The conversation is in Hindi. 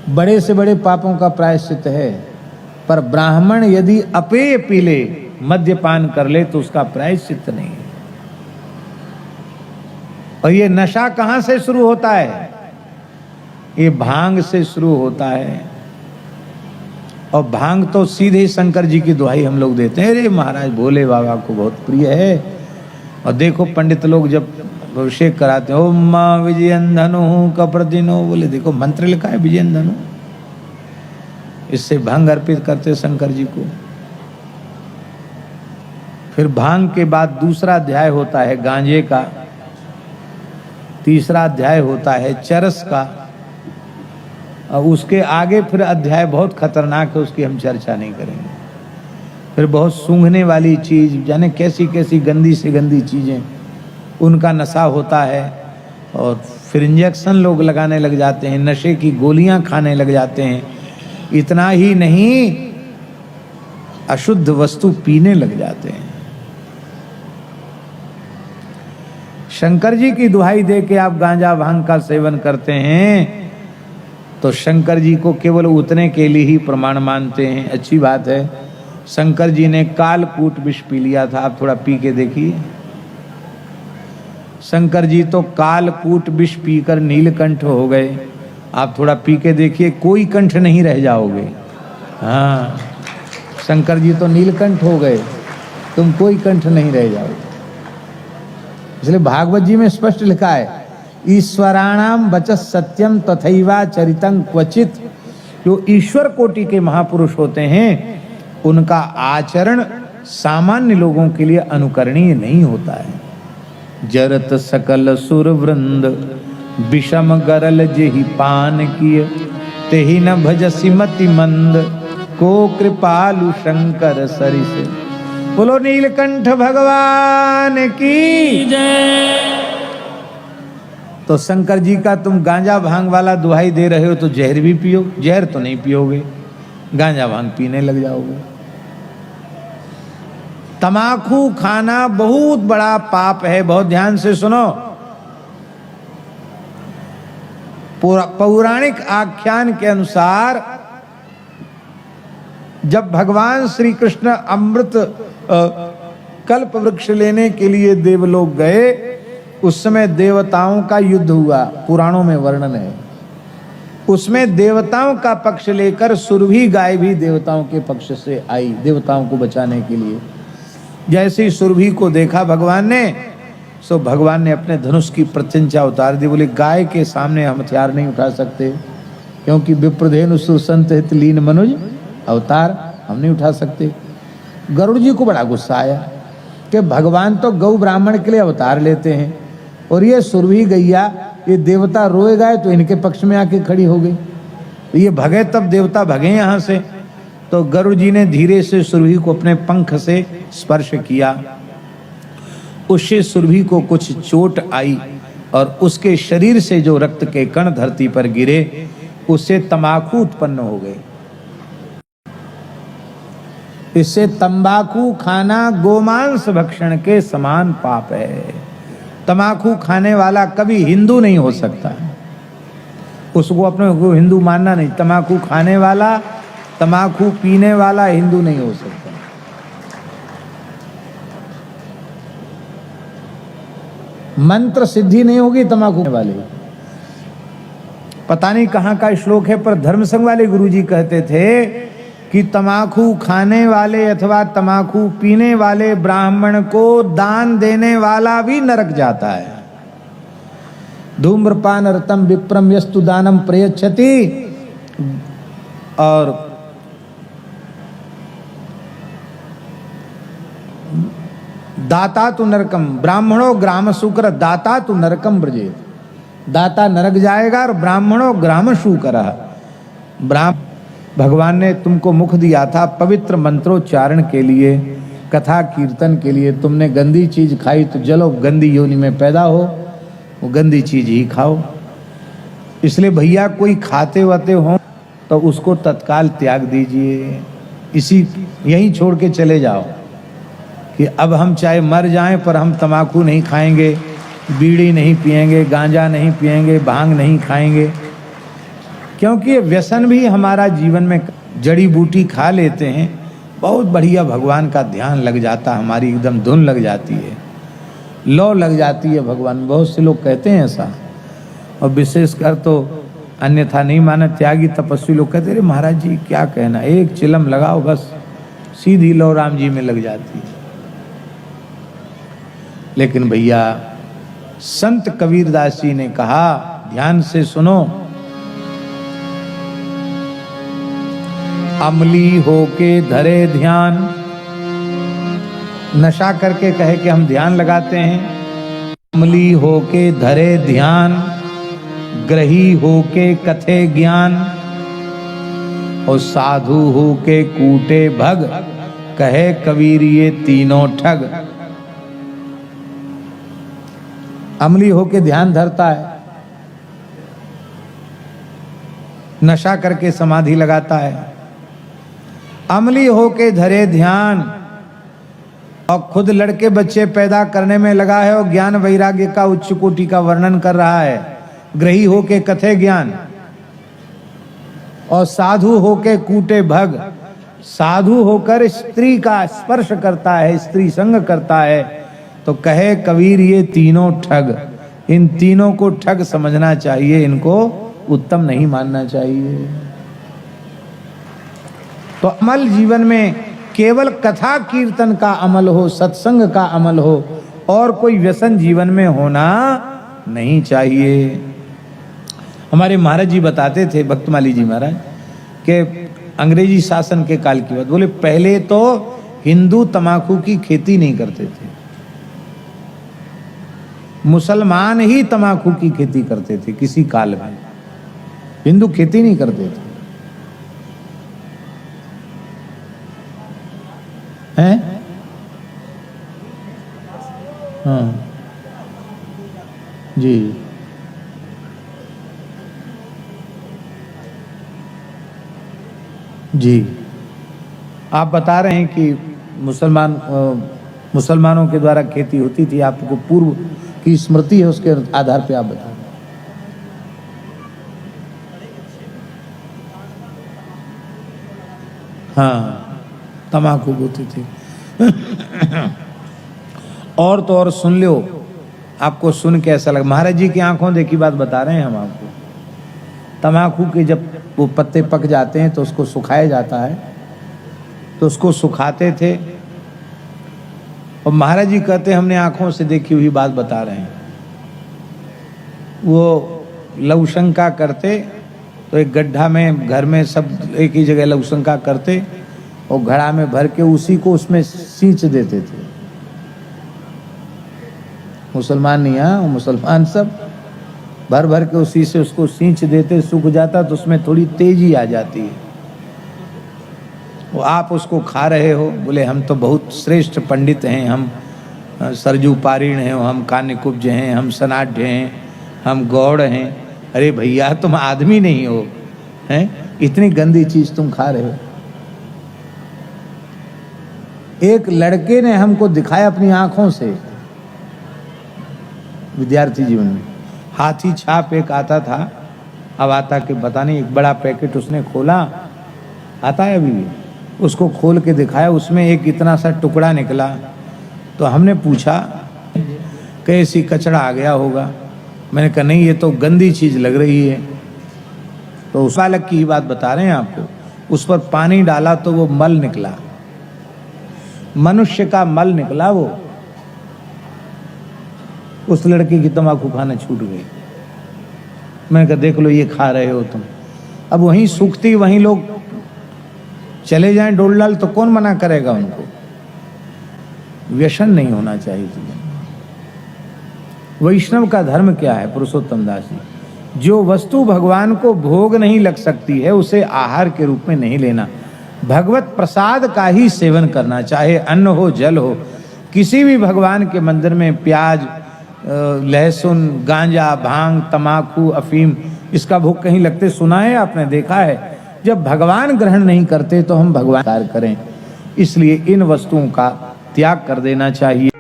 बड़े से बड़े पापों का प्रायश्चित है, पर ब्राह्मण यदि अपेय पी ले, मद्यपान कर ले, तो उसका प्रायश्चित नहीं है। और ये नशा कहां से शुरू होता है? ये भांग से शुरू होता है। और भांग तो सीधे शंकर जी की दुहाई हम लोग देते हैं, अरे महाराज भोले बाबा को बहुत प्रिय है। और देखो पंडित लोग जब अभिषेक कराते हैं, ओम मां विजयन धनु कप्रदिनो, बोले देखो मंत्र लिखा है विजयन धनु, इससे भांग अर्पित करते शंकर जी को। फिर भांग के बाद दूसरा अध्याय होता है गांजे का, तीसरा अध्याय होता है चरस का, और उसके आगे फिर अध्याय बहुत खतरनाक है, उसकी हम चर्चा नहीं करेंगे। फिर बहुत सूंघने वाली चीज, जाने कैसी कैसी गंदी से गंदी चीजें, उनका नशा होता है। और फिर इंजेक्शन लोग लगाने लग जाते हैं, नशे की गोलियां खाने लग जाते हैं। इतना ही नहीं, अशुद्ध वस्तु पीने लग जाते हैं। शंकर जी की दुहाई दे के आप गांजा भांग का सेवन करते हैं तो शंकर जी को केवल उतने के लिए ही प्रमाण मानते हैं। अच्छी बात है, शंकर जी ने कालकूट विष पी लिया था, आप थोड़ा पी के देखिए। शंकर जी तो कालकूट विष पीकर नीलकंठ हो गए, आप थोड़ा पी के देखिए, कोई कंठ नहीं रह जाओगे। हाँ, शंकर जी तो नीलकंठ हो गए, तुम कोई कंठ नहीं रह जाओगे। इसलिए भागवत जी में स्पष्ट लिखा है, ईश्वराणाम वचः सत्यम तथैवा चरितं क्वचित। जो ईश्वर कोटि के महापुरुष होते हैं, उनका आचरण सामान्य लोगों के लिए अनुकरणीय नहीं होता है। जरत सकल सुर वृंद विषम गरल जेहि पान किय, तेहि न भजसि मति मंद, को कृपालु शंकर सरिस। बोलो नीलकंठ भगवान की जय। तो शंकर जी का तुम गांजा भांग वाला दुहाई दे रहे हो तो जहर भी पियो, जहर तो नहीं पियोगे, गांजा भांग पीने लग जाओगे। तमाकू खाना बहुत बड़ा पाप है, बहुत ध्यान से सुनो। पौराणिक आख्यान के अनुसार जब भगवान श्री कृष्ण अमृत कल्प वृक्ष लेने के लिए देवलोक गए, उस समय देवताओं का युद्ध हुआ, पुराणों में वर्णन है। उसमें देवताओं का पक्ष लेकर सुरभि गाय भी देवताओं के पक्ष से आई, देवताओं को बचाने के लिए। जैसे ही सुरभि को देखा भगवान ने, सो भगवान ने अपने धनुष की प्रत्यंचा उतार दी। बोले गाय के सामने हम हथियार नहीं उठा सकते, क्योंकि विप्रधेनु सुरसंत हित लीन मनुज अवतार हम नहीं उठा सकते। गरुड़ जी को बड़ा गुस्सा आया कि भगवान तो गौ ब्राह्मण के लिए अवतार लेते हैं, और ये सुरभि गैया, ये देवता रोए गए तो इनके पक्ष में आके खड़ी हो गई। ये भगे तब देवता भगे यहाँ से। तो गरुड़ जी ने धीरे से सुरभि को अपने पंख से स्पर्श किया, उससे सुरभि को कुछ चोट आई, और उसके शरीर से जो रक्त के कण धरती पर गिरे, उससे तंबाकू उत्पन्न हो गए। इससे तंबाकू खाना गोमांस भक्षण के समान पाप है। तंबाकू खाने वाला कभी हिंदू नहीं हो सकता, उसको अपने को हिंदू मानना नहीं। तंबाकू खाने वाला, तंबाकू पीने वाला हिंदू नहीं हो सकता। मंत्र सिद्धि नहीं होगी तंबाकू वाले। पता नहीं कहाँ का श्लोक है, पर धर्म संघ वाले गुरुजी कहते थे कि तंबाकू खाने वाले अथवा तंबाकू पीने वाले ब्राह्मण को दान देने वाला भी नरक जाता है। धूम्रपान रतम विप्रम यस्तु दानम प्रयच्छति, और दाता तो नरकम ब्राह्मणों ग्राम शुकर दाता तो नरकम ब्रजेत। दाता नरक जाएगा और ब्राह्मणों ग्राम शुकर। भगवान ने तुमको मुख दिया था पवित्र मंत्रोच्चारण के लिए, कथा कीर्तन के लिए। तुमने गंदी चीज खाई तो जलो गंदी योनि में पैदा हो, वो गंदी चीज ही खाओ। इसलिए भैया कोई खाते वाते हो तो उसको तत्काल त्याग दीजिए, यहीं छोड़ के चले जाओ कि अब हम चाहे मर जाएं पर हम तंबाकू नहीं खाएंगे, बीड़ी नहीं पिएंगे, गांजा नहीं पिएंगे, भांग नहीं खाएंगे। क्योंकि ये व्यसन भी हमारा जीवन में, जड़ी बूटी खा लेते हैं, बहुत बढ़िया भगवान का ध्यान लग जाता, हमारी एकदम धुन लग जाती है, लौ लग जाती है भगवान। बहुत से लोग कहते हैं ऐसा, और विशेषकर तो अन्यथा नहीं माना त्यागी तपस्वी लोग कहते हैं, महाराज जी क्या कहना, एक चिलम लगाओ बस सीधी लौ राम जी में लग जाती है। लेकिन भैया संत कबीरदास जी ने कहा, ध्यान से सुनो, अमली होके धरे ध्यान, नशा करके कहे कि हम ध्यान लगाते हैं, अमली होके धरे ध्यान, ग्रही होके कथे ज्ञान, और साधु होके कूटे भग, कहे कबीर ये तीनों ठग। अमली होके ध्यान धरता है, नशा करके समाधि लगाता है, अमली होके धरे ध्यान और खुद लड़के बच्चे पैदा करने में लगा है और ज्ञान वैराग्य का उच्च कोटि का वर्णन कर रहा है, ग्रही होके कथे ज्ञान, और साधु होके कूटे भग, साधु होकर स्त्री का स्पर्श करता है, स्त्री संग करता है, तो कहे कबीर ये तीनों ठग। इन तीनों को ठग समझना चाहिए, इनको उत्तम नहीं मानना चाहिए। तो अमल जीवन में केवल कथा कीर्तन का अमल हो, सत्संग का अमल हो, और कोई व्यसन जीवन में होना नहीं चाहिए। हमारे महाराज जी बताते थे, भक्तमाली जी महाराज, कि अंग्रेजी शासन के काल की बात, बोले पहले तो हिंदू तमाकू की खेती नहीं करते थे, मुसलमान ही तमाकू की खेती करते थे किसी काल में, हिंदू खेती नहीं करते थे। हैं? हाँ जी, जी आप बता रहे हैं कि मुसलमानों के द्वारा खेती होती थी, आपको पूर्व की स्मृति है, उसके आधार पे आप बता रहे हैं। हाँ तमाकू होती थी। और तो और सुन लो, आपको सुन के ऐसा लगा, महाराज जी की आंखों देखी बात बता रहे हैं हम आपको। तमाकू के जब वो पत्ते पक जाते हैं तो उसको सुखाया जाता है, तो उसको सुखाते थे, और महाराज जी कहते हमने आंखों से देखी हुई बात बता रहे हैं। वो लवशंका करते तो एक गड्ढा में, घर में सब एक ही जगह लवशंका करते, और घड़ा में भर के उसी को उसमें सींच देते थे। मुसलमान नहीं, हाँ मुसलमान सब भर भर के उसी से उसको सींच देते, सूख जाता तो उसमें थोड़ी तेजी आ जाती है। वो आप उसको खा रहे हो, बोले हम तो बहुत श्रेष्ठ पंडित हैं, हम सरजू पारीण हैं, हम कान्यकुब्ज हैं, हम सनाढ़ हैं, हम गौड़ हैं। अरे भैया तुम आदमी नहीं हो, हैं? इतनी गंदी चीज तुम खा रहे हो। एक लड़के ने हमको दिखाया अपनी आंखों से, विद्यार्थी जीवन में, हाथी छाप एक आता था, अब आता कि पता नहीं, एक बड़ा पैकेट उसने खोला, आता है अभी भी, उसको खोल के दिखाया, उसमें एक इतना सा टुकड़ा निकला। तो हमने पूछा कैसी कचड़ा आ गया होगा, मैंने कहा नहीं ये तो गंदी चीज लग रही है। तो उस बालक की ही बात बता रहे हैं आपको, उस पर पानी डाला तो वो मल निकला, मनुष्य का मल निकला। वो उस लड़के की तंबाकू खाना छूट गई। मैंने कहा देख लो ये खा रहे हो तुम। अब वहीं सूखती, वहीं लोग चले जाएं डोल डाल, तो कौन मना करेगा उनको। व्यसन नहीं होना चाहिए जीवन। वैष्णव का धर्म क्या है, पुरुषोत्तम दास जी, जो वस्तु भगवान को भोग नहीं लग सकती है उसे आहार के रूप में नहीं लेना, भगवत प्रसाद का ही सेवन करना, चाहे अन्न हो जल हो। किसी भी भगवान के मंदिर में प्याज, लहसुन, गांजा, भांग, तमाकू, अफीम, इसका भोग कहीं लगते सुना है आपने, देखा है? जब भगवान ग्रहण नहीं करते तो हम भगवान कार्य करें, इसलिए इन वस्तुओं का त्याग कर देना चाहिए।